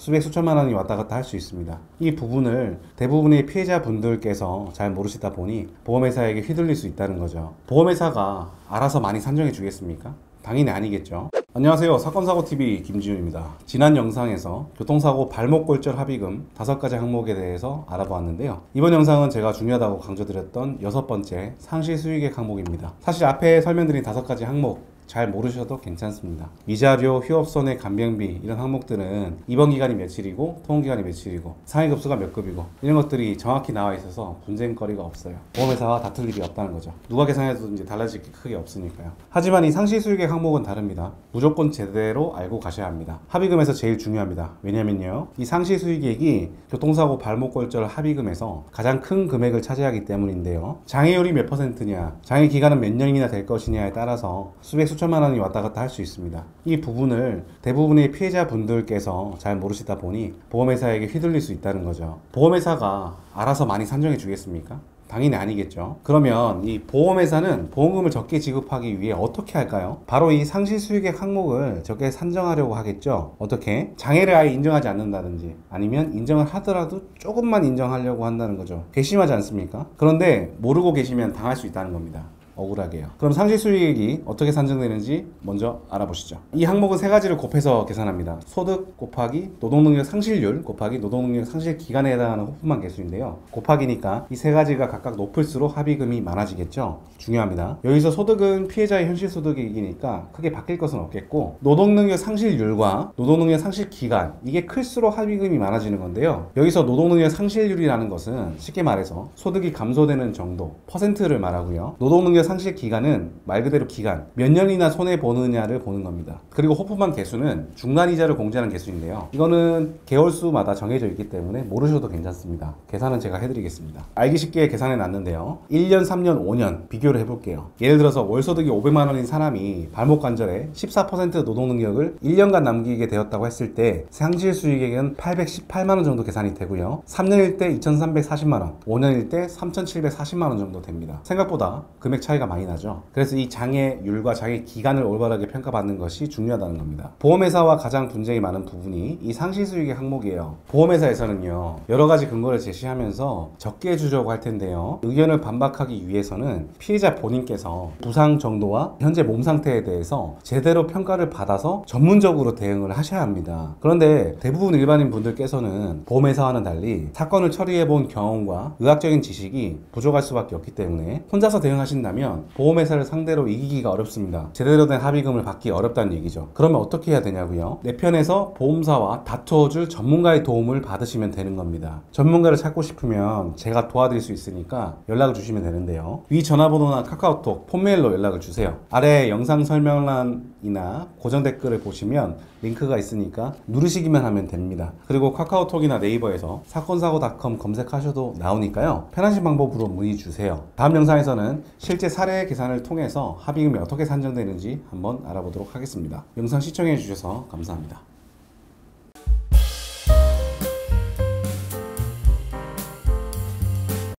수백 수천만 원이 왔다 갔다 할 수 있습니다. 이 부분을 대부분의 피해자분들께서 잘 모르시다 보니 보험회사에게 휘둘릴 수 있다는 거죠. 보험회사가 알아서 많이 산정해 주겠습니까? 당연히 아니겠죠. 안녕하세요. 사건사고TV 김지훈입니다. 지난 영상에서 교통사고 발목골절 합의금 5가지 항목에 대해서 알아보았는데요. 이번 영상은 제가 중요하다고 강조드렸던 6번째 상시수익액 항목입니다. 사실 앞에 설명드린 5가지 항목 잘 모르셔도 괜찮습니다. 미자료, 휴업손해, 간병비 이런 항목들은 입원기간이 며칠이고 통원기간이 며칠이고 상해급수가 몇 급이고 이런 것들이 정확히 나와 있어서 분쟁거리가 없어요. 보험회사와 다툴 일이 없다는 거죠. 누가 계산해도 이제 달라질 게 크게 없으니까요. 하지만 이 상시수익액 항목은 다릅니다. 무조건 제대로 알고 가셔야 합니다. 합의금에서 제일 중요합니다. 왜냐면요, 이 상시수익액이 교통사고 발목골절 합의금에서 가장 큰 금액을 차지하기 때문인데요. 장애율이 몇 %냐, 장애 기간은 몇 년이나 될 것이냐에 따라서 수백 수천만 원이 왔다 갔다 할 수 있습니다. 이 부분을 대부분의 피해자분들께서 잘 모르시다 보니 보험회사에게 휘둘릴 수 있다는 거죠. 보험회사가 알아서 많이 산정해 주겠습니까? 당연히 아니겠죠. 그러면 이 보험회사는 보험금을 적게 지급하기 위해 어떻게 할까요? 바로 이 상시수익액 항목을 적게 산정하려고 하겠죠. 어떻게? 장애를 아예 인정하지 않는다든지 아니면 인정을 하더라도 조금만 인정하려고 한다는 거죠. 괘씸하지 않습니까? 그런데 모르고 계시면 당할 수 있다는 겁니다. 억울하게요. 그럼 상시수익액이 어떻게 산정되는지 먼저 알아보시죠. 이 항목은 3가지를 곱해서 계산합니다. 소득 곱하기 노동능력 상실률 곱하기 노동능력 상실 기간에 해당하는 호프만 계수인데요. 곱하기니까 이 3가지가 각각 높을수록 합의금이 많아지겠죠. 중요합니다. 여기서 소득은 피해자의 현실소득이니까 크게 바뀔 것은 없겠고, 노동능력 상실률과 노동능력 상실 기간, 이게 클수록 합의금이 많아지는 건데요. 여기서 노동능력 상실률이라는 것은 쉽게 말해서 소득이 감소되는 정도, 퍼센트를 말하고요. 노동능력 상실 기간은 말 그대로 기간, 몇 년이나 손해보느냐를 보는 겁니다. 그리고 호프만 개수는 중간이자를 공제하는 개수인데요. 이거는 개월수마다 정해져 있기 때문에 모르셔도 괜찮습니다. 계산은 제가 해드리겠습니다. 알기 쉽게 계산해 놨는데요. 1년, 3년, 5년 비교를 해볼게요. 예를 들어서 월소득이 500만 원인 사람이 발목관절에 14% 노동능력을 1년간 남기게 되었다고 했을 때 상실수익액은 818만 원 정도 계산이 되고요. 3년일 때 2340만 원, 5년일 때 3740만 원 정도 됩니다. 생각보다 금액 차이가 많이 나죠. 그래서 이 장애율과 장애 기간을 올바르게 평가받는 것이 중요하다는 겁니다. 보험회사와 가장 분쟁이 많은 부분이 이 상시수익액 항목이에요. 보험회사에서는요, 여러 가지 근거를 제시하면서 적게 해주려고 할 텐데요. 의견을 반박하기 위해서는 피해자 본인께서 부상 정도와 현재 몸 상태에 대해서 제대로 평가를 받아서 전문적으로 대응을 하셔야 합니다. 그런데 대부분 일반인 분들께서는 보험회사와는 달리 사건을 처리해 본 경험과 의학적인 지식이 부족할 수밖에 없기 때문에 혼자서 대응하신다면 보험회사를 상대로 이기기가 어렵습니다. 제대로 된 합의금을 받기 어렵다는 얘기죠. 그러면 어떻게 해야 되냐고요? 내 편에서 보험사와 다투어줄 전문가의 도움을 받으시면 되는 겁니다. 전문가를 찾고 싶으면 제가 도와드릴 수 있으니까 연락을 주시면 되는데요. 위 전화번호나 카카오톡, 폰메일로 연락을 주세요. 아래 영상 설명란이나 고정 댓글을 보시면 링크가 있으니까 누르시기만 하면 됩니다. 그리고 카카오톡이나 네이버에서 사건사고.com 검색하셔도 나오니까요. 편하신 방법으로 문의 주세요. 다음 영상에서는 실제 사례 계산을 통해서 합의금이 어떻게 산정되는지 한번 알아보도록 하겠습니다. 영상 시청해 주셔서 감사합니다.